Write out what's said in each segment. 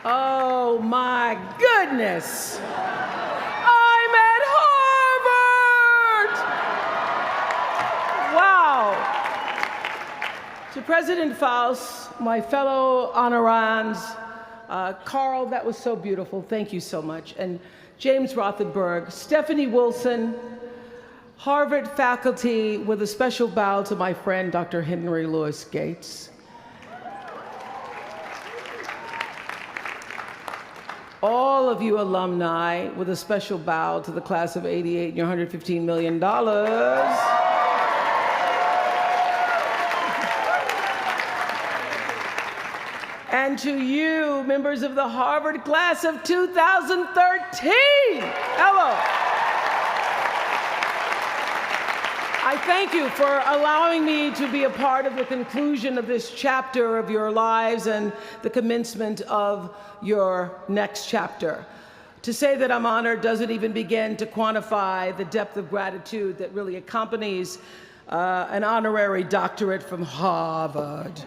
Oh my goodness! I'm at Harvard! Wow! To President Faust, my fellow honorands, Carl, that was so beautiful, thank you so much. And James Rothenberg, Stephanie Wilson, Harvard faculty, with a special bow to my friend, Dr. Henry Louis Gates. All of you alumni, with a special bow to the class of '88 and your $115 million. And to you, members of the Harvard class of 2013, hello. I thank you for allowing me to be a part of the conclusion of this chapter of your lives and the commencement of your next chapter. To say that I'm honored doesn't even begin to quantify the depth of gratitude that really accompanies an honorary doctorate from Harvard.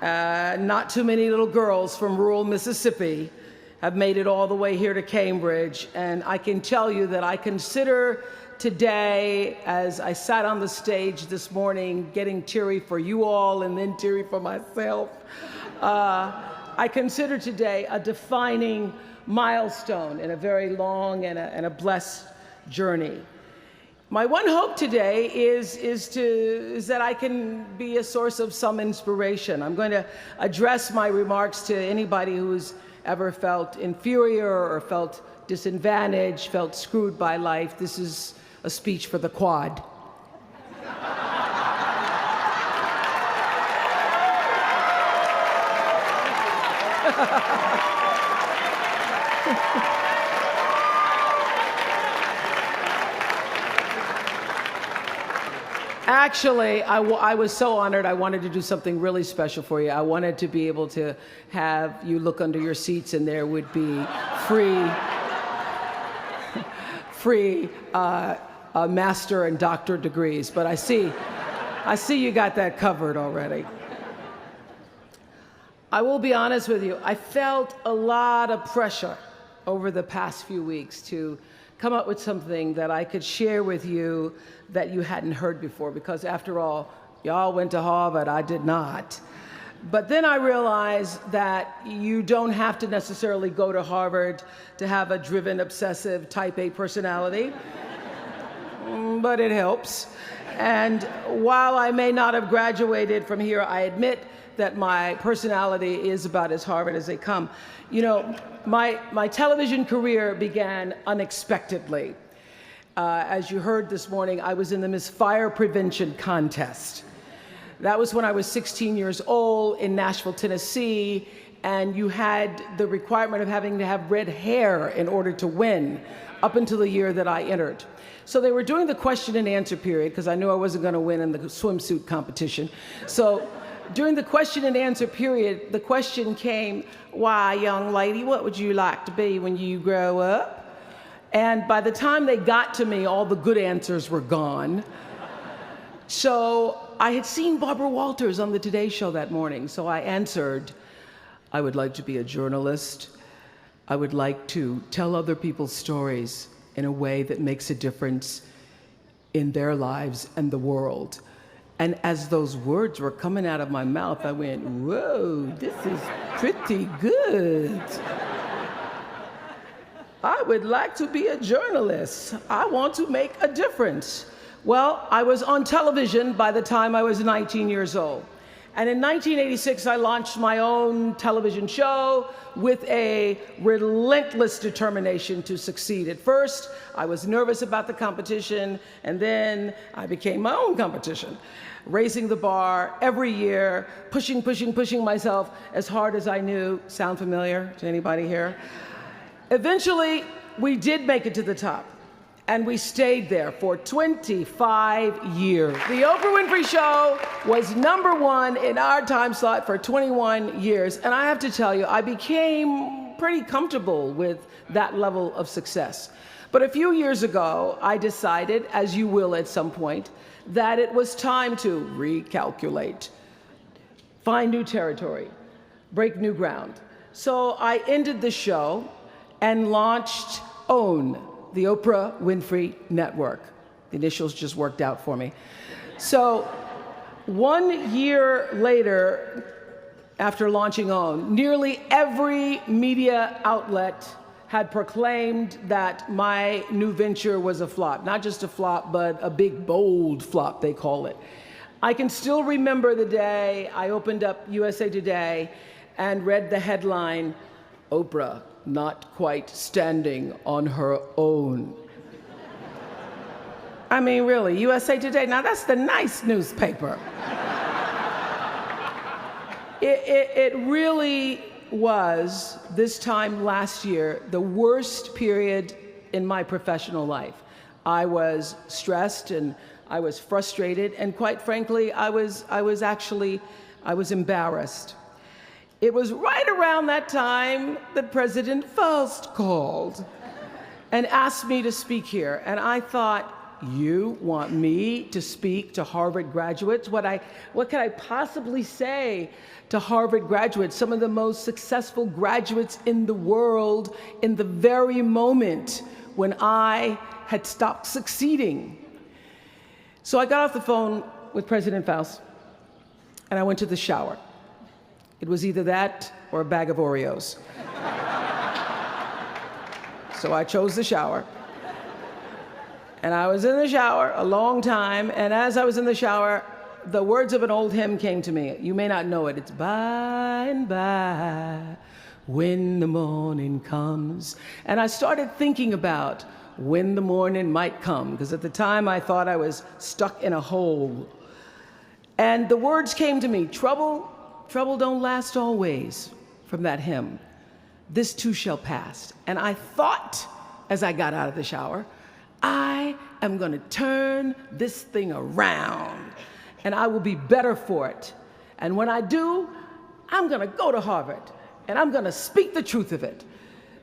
Not too many little girls from rural Mississippi have made it all the way here to Cambridge, and I can tell you that I consider today, as I sat on the stage this morning, getting teary for you all and then teary for myself, I consider today a defining milestone in a very long and a blessed journey. My one hope today is that I can be a source of some inspiration. I'm going to address my remarks to anybody who's ever felt inferior or felt disadvantaged, felt screwed by life. This is a speech for the quad. Actually, I was so honored. I wanted to do something really special for you. I wanted to be able to have you look under your seats and there would be free master and doctorate degrees, but I see you got that covered already. I will be honest with you, I felt a lot of pressure over the past few weeks to come up with something that I could share with you that you hadn't heard before, because after all, y'all went to Harvard, I did not. But then I realized that you don't have to necessarily go to Harvard to have a driven, obsessive, type A personality, but it helps. And while I may not have graduated from here, I admit that my personality is about as Harvard as they come. You know, my television career began unexpectedly. As you heard this morning, I was in the Miss Fire Prevention contest. That was when I was 16 years old in Nashville, Tennessee, and you had the requirement of having to have red hair in order to win, up until the year that I entered. So they were doing the question and answer period, because I knew I wasn't going to win in the swimsuit competition. So during the question and answer period, the question came, "Why, young lady, what would you like to be when you grow up?" And by the time they got to me, all the good answers were gone. So I had seen Barbara Walters on the Today Show that morning, so I answered, "I would like to be a journalist. I would like to tell other people's stories in a way that makes a difference in their lives and the world." And as those words were coming out of my mouth, I went, "Whoa, this is pretty good. I would like to be a journalist. I want to make a difference." Well, I was on television by the time I was 19 years old. And in 1986, I launched my own television show with a relentless determination to succeed. At first, I was nervous about the competition, and then I became my own competition, raising the bar every year, pushing myself as hard as I knew. Sound familiar to anybody here? Eventually, we did make it to the top, and we stayed there for 25 years. The Oprah Winfrey Show was #1 in our time slot for 21 years, and I have to tell you, I became pretty comfortable with that level of success. But a few years ago, I decided, as you will at some point, that it was time to recalculate, find new territory, break new ground. So I ended the show and launched OWN, the Oprah Winfrey Network. The initials just worked out for me. So 1 year later, after launching OWN, nearly every media outlet had proclaimed that my new venture was a flop. Not just a flop, but a big, bold flop, they call it. I can still remember the day I opened up USA Today and read the headline, "Oprah not quite standing on her own." I mean, really, USA Today, now that's the nice newspaper. It really was, this time last year, the worst period in my professional life. I was stressed and I was frustrated, and quite frankly, I was embarrassed. It was right around that time that President Faust called and asked me to speak here. And I thought, you want me to speak to Harvard graduates? What could I possibly say to Harvard graduates, some of the most successful graduates in the world, in the very moment when I had stopped succeeding? So I got off the phone with President Faust and I went to the shower. It was either that or a bag of Oreos. So I chose the shower. And I was in the shower a long time, and as I was in the shower, the words of an old hymn came to me. You may not know it. It's by and by, when the morning comes. And I started thinking about when the morning might come, because at the time I thought I was stuck in a hole. And the words came to me, trouble don't last always, from that hymn. This too shall pass. And I thought, as I got out of the shower, I am going to turn this thing around, and I will be better for it. And when I do, I'm going to go to Harvard, and I'm going to speak the truth of it.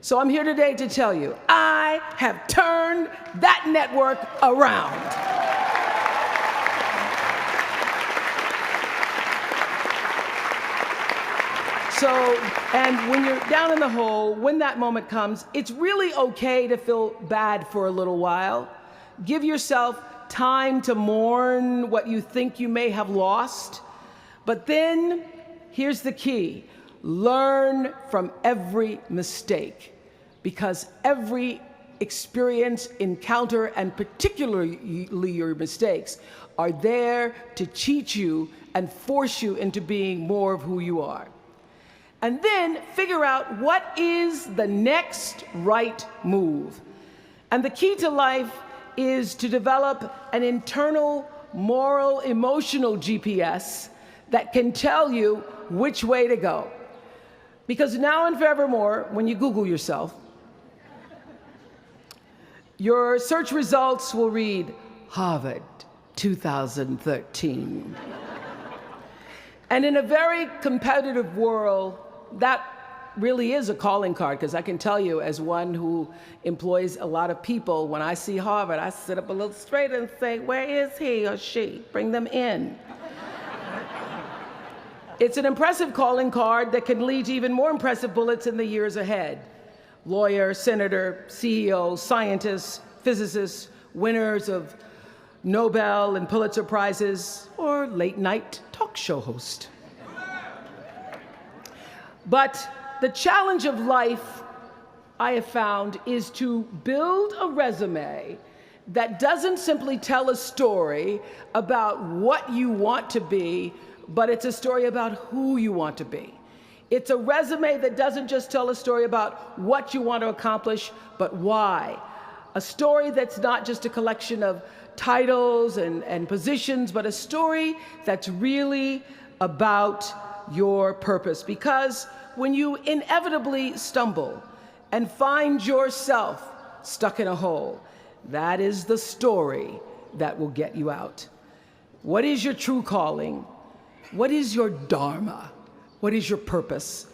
So I'm here today to tell you, I have turned that network around. So, and when you're down in the hole, when that moment comes, it's really okay to feel bad for a little while. Give yourself time to mourn what you think you may have lost. But then, here's the key. Learn from every mistake, because every experience, encounter, and particularly your mistakes, are there to teach you and force you into being more of who you are. And then figure out what is the next right move. And the key to life is to develop an internal, moral, emotional GPS that can tell you which way to go. Because now and forevermore, when you Google yourself, your search results will read, Harvard 2013. And in a very competitive world, that really is a calling card, because I can tell you, as one who employs a lot of people, when I see Harvard, I sit up a little straighter and say, where is he or she? Bring them in. It's an impressive calling card that can lead to even more impressive bullets in the years ahead. Lawyer, senator, CEO, scientists, physicists, winners of Nobel and Pulitzer Prizes, or late-night talk show host. But the challenge of life, I have found, is to build a resume that doesn't simply tell a story about what you want to be, but it's a story about who you want to be. It's a resume that doesn't just tell a story about what you want to accomplish, but why. A story that's not just a collection of titles and positions, but a story that's really about your purpose. Because when you inevitably stumble and find yourself stuck in a hole, that is the story that will get you out. What is your true calling? What is your dharma? What is your purpose?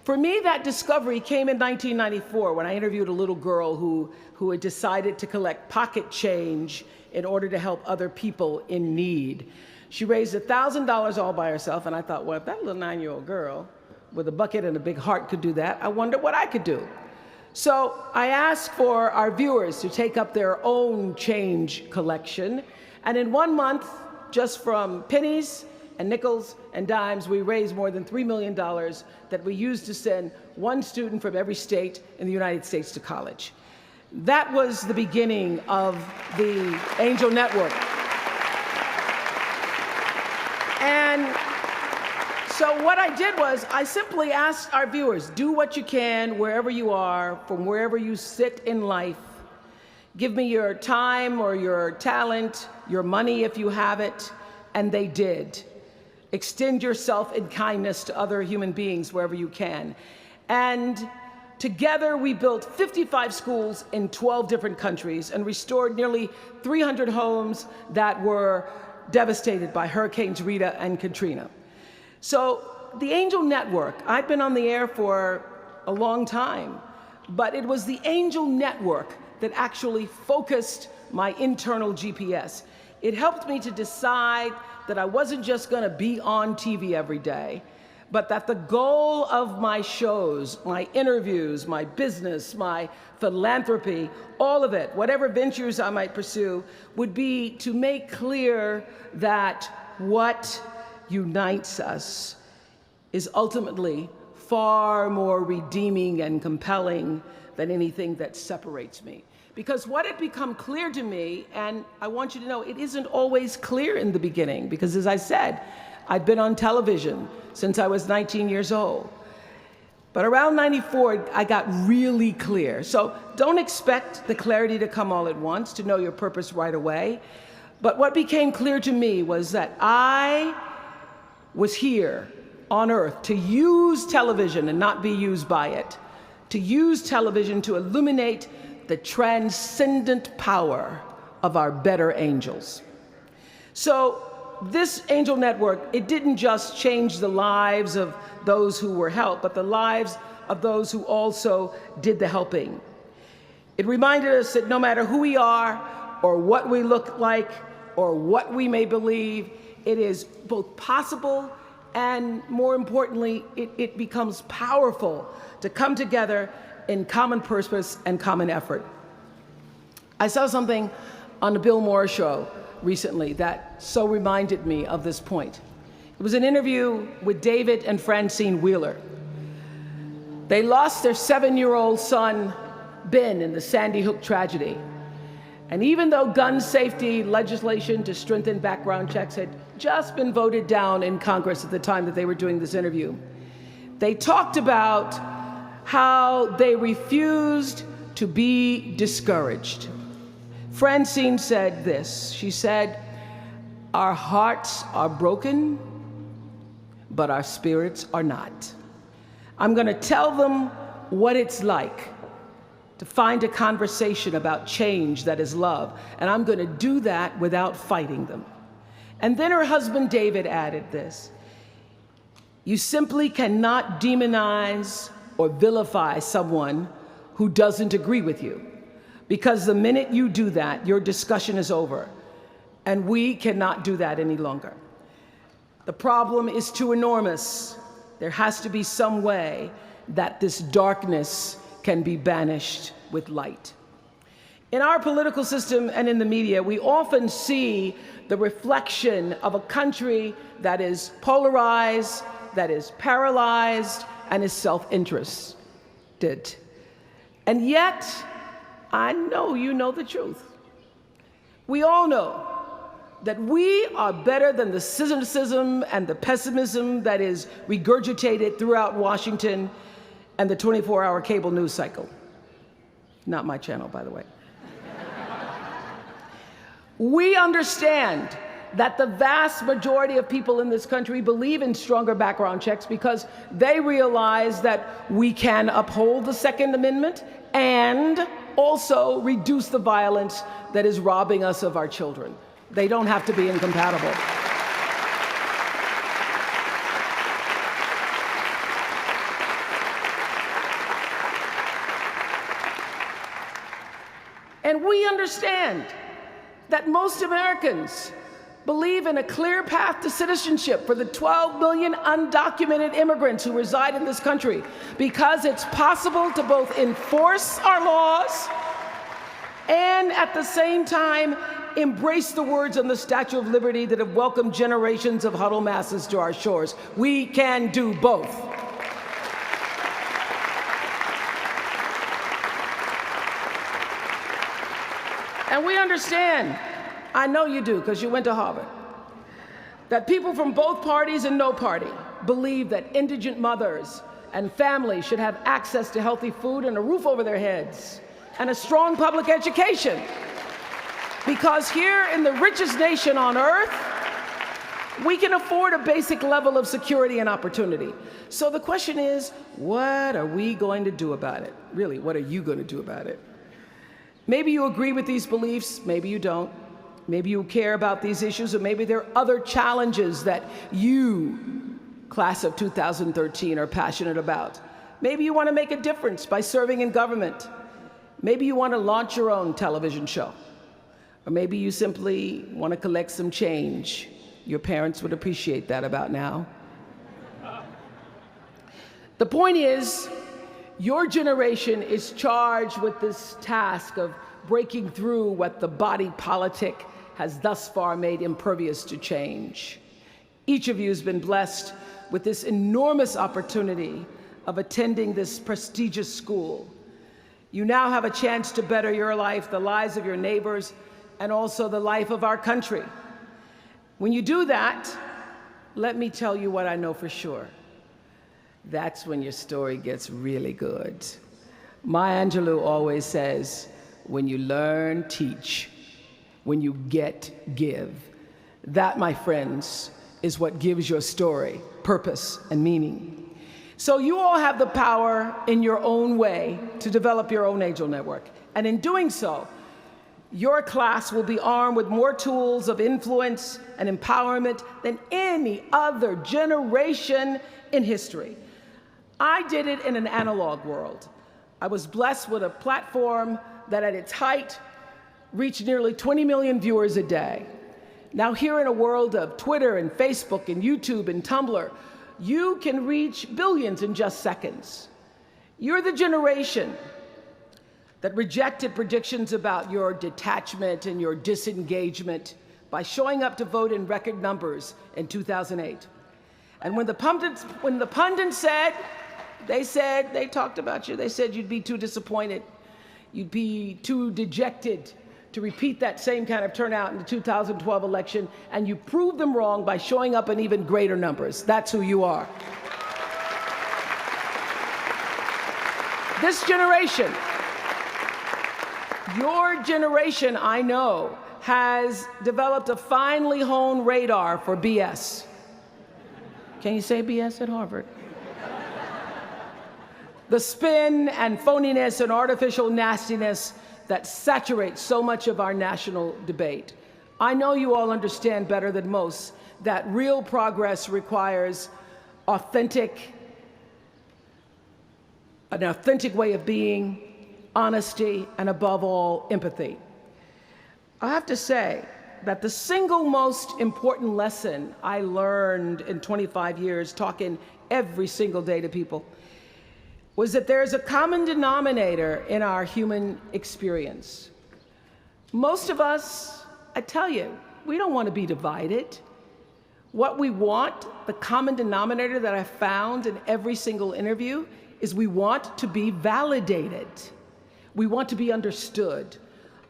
For me, that discovery came in 1994 when I interviewed a little girl who had decided to collect pocket change in order to help other people in need. She raised $1,000 all by herself, and I thought, well, if that little 9-year-old girl with a bucket and a big heart could do that, I wonder what I could do. So I asked for our viewers to take up their own change collection. And in 1 month, just from pennies and nickels and dimes, we raised more than $3 million that we used to send one student from every state in the United States to college. That was the beginning of the Angel Network. And so what I did was I simply asked our viewers, do what you can wherever you are, from wherever you sit in life. Give me your time or your talent, your money if you have it, and they did. Extend yourself in kindness to other human beings wherever you can. And together we built 55 schools in 12 different countries and restored nearly 300 homes that were devastated by Hurricanes Rita and Katrina. So the Angel Network, I've been on the air for a long time, but it was the Angel Network that actually focused my internal GPS. It helped me to decide that I wasn't just gonna be on TV every day, but that the goal of my shows, my interviews, my business, my philanthropy, all of it, whatever ventures I might pursue, would be to make clear that what unites us is ultimately far more redeeming and compelling than anything that separates me. Because what had become clear to me, and I want you to know, it isn't always clear in the beginning, because as I said, I'd been on television since I was 19 years old. But around 94, I got really clear. So don't expect the clarity to come all at once, to know your purpose right away. But what became clear to me was that I was here on earth to use television and not be used by it, to use television to illuminate the transcendent power of our better angels. So this Angel Network, it didn't just change the lives of those who were helped, but the lives of those who also did the helping. It reminded us that no matter who we are, or what we look like, or what we may believe, it is both possible and, more importantly, it becomes powerful to come together in common purpose and common effort. I saw something on the Bill Maher show recently that so reminded me of this point. It was an interview with David and Francine Wheeler. They lost their 7-year-old son, Ben, in the Sandy Hook tragedy. And even though gun safety legislation to strengthen background checks had just been voted down in Congress at the time that they were doing this interview, they talked about how they refused to be discouraged. Francine said this, she said, "Our hearts are broken, but our spirits are not. I'm gonna tell them what it's like to find a conversation about change that is love, and I'm gonna do that without fighting them." And then her husband David added this, "You simply cannot demonize or vilify someone who doesn't agree with you, because the minute you do that, your discussion is over, and we cannot do that any longer. The problem is too enormous. There has to be some way that this darkness can be banished with light." In our political system and in the media, we often see the reflection of a country that is polarized, that is paralyzed, and is self-interested. And yet, I know you know the truth. We all know that we are better than the cynicism and the pessimism that is regurgitated throughout Washington and the 24-hour cable news cycle. Not my channel, by the way. We understand that the vast majority of people in this country believe in stronger background checks because they realize that we can uphold the Second Amendment and also reduce the violence that is robbing us of our children. They don't have to be incompatible. And we understand that most Americans believe in a clear path to citizenship for the 12 million undocumented immigrants who reside in this country, because it's possible to both enforce our laws and at the same time embrace the words on the Statue of Liberty that have welcomed generations of huddled masses to our shores. We can do both. And we understand, I know you do because you went to Harvard, that people from both parties and no party believe that indigent mothers and families should have access to healthy food and a roof over their heads and a strong public education. Because here in the richest nation on earth, we can afford a basic level of security and opportunity. So the question is, what are we going to do about it? Really, what are you going to do about it? Maybe you agree with these beliefs, maybe you don't. Maybe you care about these issues, or maybe there are other challenges that you, class of 2013, are passionate about. Maybe you want to make a difference by serving in government. Maybe you want to launch your own television show. Or maybe you simply want to collect some change. Your parents would appreciate that about now. The point is, your generation is charged with this task of breaking through what the body politic has thus far made impervious to change. Each of you has been blessed with this enormous opportunity of attending this prestigious school. You now have a chance to better your life, the lives of your neighbors, and also the life of our country. When you do that, let me tell you what I know for sure. That's when your story gets really good. Maya Angelou always says, when you learn, teach. When you get, give. That, my friends, is what gives your story purpose and meaning. So you all have the power in your own way to develop your own angel network. And in doing so, your class will be armed with more tools of influence and empowerment than any other generation in history. I did it in an analog world. I was blessed with a platform that at its height reached nearly 20 million viewers a day. Now here in a world of Twitter and Facebook and YouTube and Tumblr, you can reach billions in just seconds. You're the generation that rejected predictions about your detachment and your disengagement by showing up to vote in record numbers in 2008. And when the pundits said, they talked about you, they said you'd be too disappointed, you'd be too dejected to repeat that same kind of turnout in the 2012 election, and you proved them wrong by showing up in even greater numbers. That's who you are. This generation, your generation, I know, has developed a finely honed radar for BS. Can you say BS at Harvard? The spin and phoniness and artificial nastiness that saturates so much of our national debate. I know you all understand better than most that real progress requires an authentic way of being, honesty, and above all, empathy. I have to say that the single most important lesson I learned in 25 years talking every single day to people was that there's a common denominator in our human experience. Most of us, I tell you, we don't want to be divided. What we want, the common denominator that I found in every single interview, is we want to be validated. We want to be understood.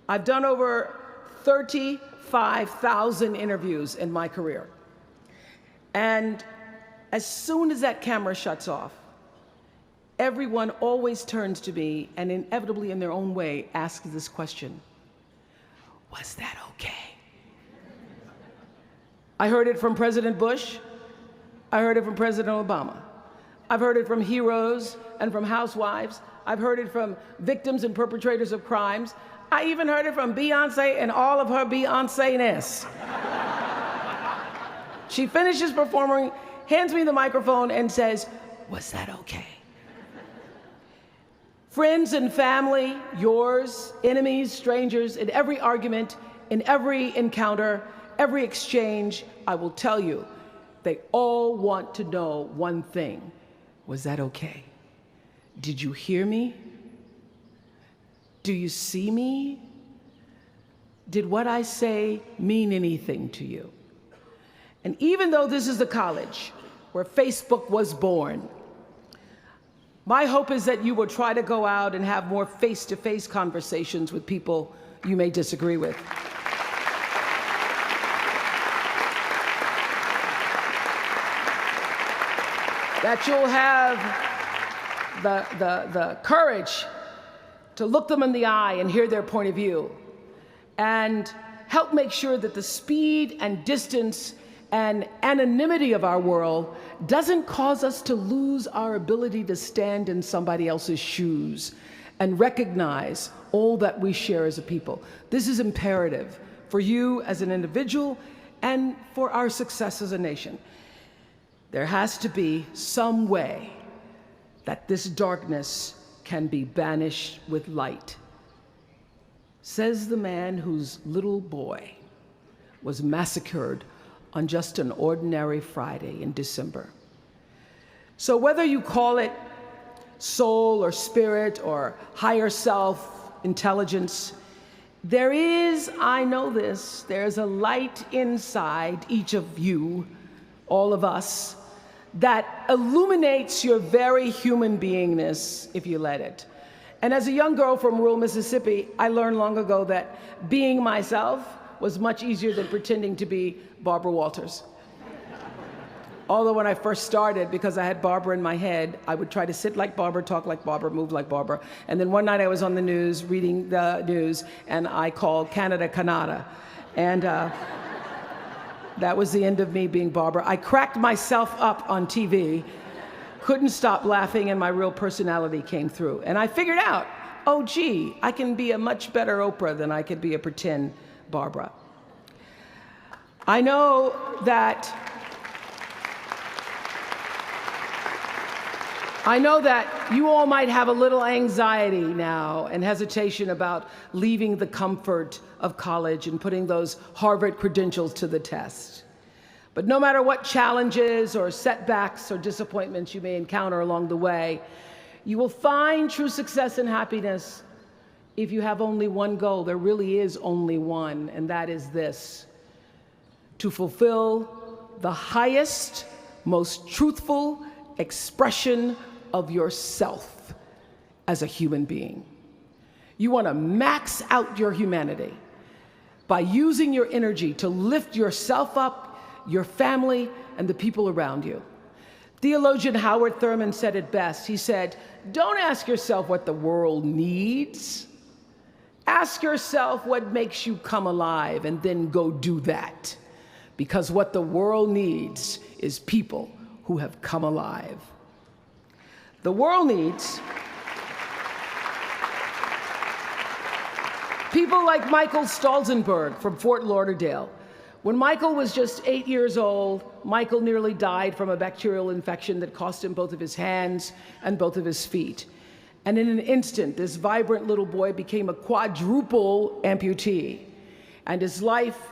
I've done over 35,000 interviews in my career. And as soon as that camera shuts off, everyone always turns to me and inevitably in their own way asks this question: was that okay? I heard it from President Bush. I heard it from President Obama. I've heard it from heroes and from housewives. I've heard it from victims and perpetrators of crimes. I even heard it from Beyonce and all of her Beyonce-ness. She finishes performing, hands me the microphone and says, "Was that okay?" Friends and family, yours, enemies, strangers, in every argument, in every encounter, every exchange, I will tell you, they all want to know one thing. Was that okay? Did you hear me? Do you see me? Did what I say mean anything to you? And even though this is the college where Facebook was born, my hope is that you will try to go out and have more face-to-face conversations with people you may disagree with. That you'll have the courage to look them in the eye and hear their point of view, and help make sure that the speed and distance and anonymity of our world doesn't cause us to lose our ability to stand in somebody else's shoes and recognize all that we share as a people. This is imperative for you as an individual and for our success as a nation. There has to be some way that this darkness can be banished with light. Says the man whose little boy was massacred on just an ordinary Friday in December. So whether you call it soul or spirit or higher self, intelligence, there is, I know this, there's a light inside each of you, all of us, that illuminates your very human beingness if you let it. And as a young girl from rural Mississippi, I learned long ago that being myself was much easier than pretending to be Barbara Walters. Although when I first started, because I had Barbara in my head, I would try to sit like Barbara, talk like Barbara, move like Barbara. And then one night I was on the news, reading the news, and I called Canada, Canada. And that was the end of me being Barbara. I cracked myself up on TV, couldn't stop laughing, and my real personality came through. And I figured out, oh gee, I can be a much better Oprah than I could be a pretend Barbara. I know that you all might have a little anxiety now and hesitation about leaving the comfort of college and putting those Harvard credentials to the test. But no matter what challenges or setbacks or disappointments you may encounter along the way, you will find true success and happiness if you have only one goal. There really is only one, and that is this: to fulfill the highest, most truthful expression of yourself as a human being. You want to max out your humanity by using your energy to lift yourself up, your family, and the people around you. Theologian Howard Thurman said it best. He said, "Don't ask yourself what the world needs. Ask yourself what makes you come alive, and then go do that. Because what the world needs is people who have come alive." The world needs people like Michael Stolzenberg from Fort Lauderdale. When Michael was just 8 years old, Michael nearly died from a bacterial infection that cost him both of his hands and both of his feet. And in an instant, this vibrant little boy became a quadruple amputee, and his life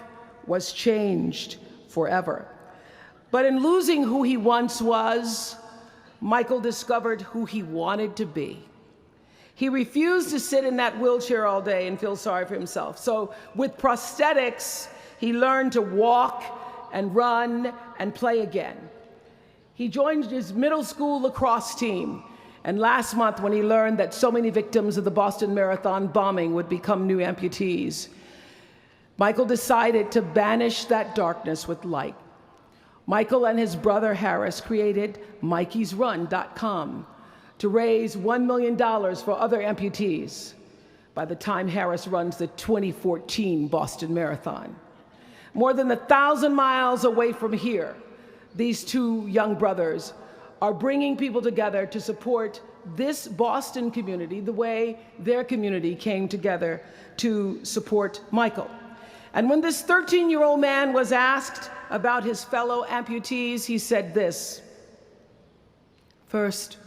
was changed forever. But in losing who he once was, Michael discovered who he wanted to be. He refused to sit in that wheelchair all day and feel sorry for himself. So with prosthetics, he learned to walk and run and play again. He joined his middle school lacrosse team. And last month, when he learned that so many victims of the Boston Marathon bombing would become new amputees, Michael decided to banish that darkness with light. Michael and his brother Harris created MikeysRun.com to raise $1 million for other amputees by the time Harris runs the 2014 Boston Marathon. More than 1,000 miles away from here, these two young brothers are bringing people together to support this Boston community the way their community came together to support Michael. And when this 13-year-old man was asked about his fellow amputees, he said this: "First,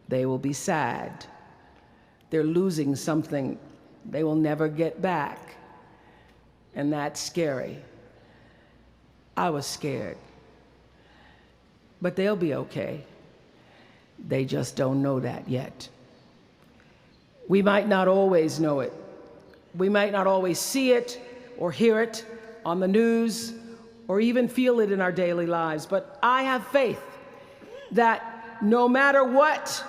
they will be sad. They're losing something they will never get back. And that's scary. I was scared. But they'll be okay. They just don't know that yet. We might not always know it. We might not always see it or hear it on the news or even feel it in our daily lives. But I have faith that no matter what,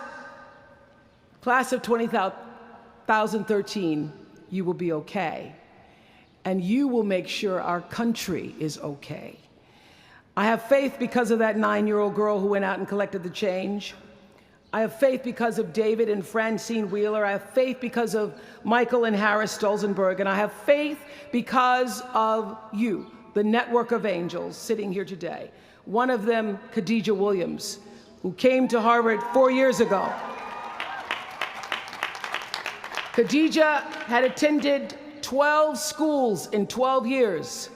class of 2013, you will be okay. And you will make sure our country is okay. I have faith because of that 9-year-old girl who went out and collected the change. I have faith because of David and Francine Wheeler. I have faith because of Michael and Harris Stolzenberg. And I have faith because of you, the network of angels sitting here today. One of them, Khadijah Williams, who came to Harvard 4 years ago. Khadijah had attended 12 schools in 12 years,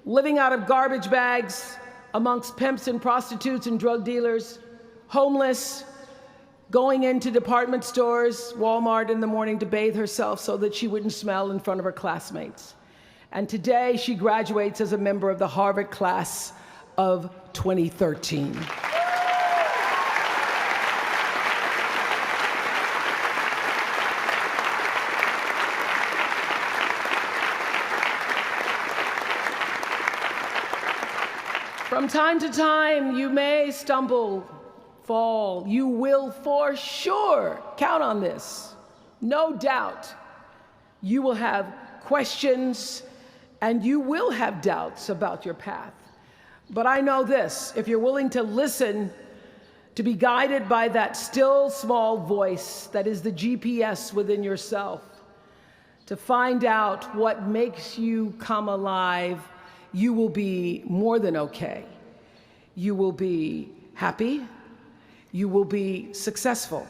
living out of garbage bags amongst pimps and prostitutes and drug dealers, homeless, going into department stores, Walmart in the morning to bathe herself so that she wouldn't smell in front of her classmates. And today she graduates as a member of the Harvard class of 2013. From time to time, you may stumble, fall. You will for sure count on this. No doubt. You will have questions and you will have doubts about your path. But I know this, if you're willing to listen, to be guided by that still small voice that is the GPS within yourself, to find out what makes you come alive, you will be more than okay. You will be happy, you will be successful,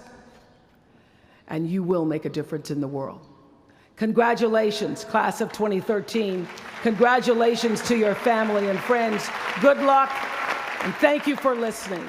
and you will make a difference in the world. Congratulations, class of 2013. Congratulations to your family and friends. Good luck, and thank you for listening.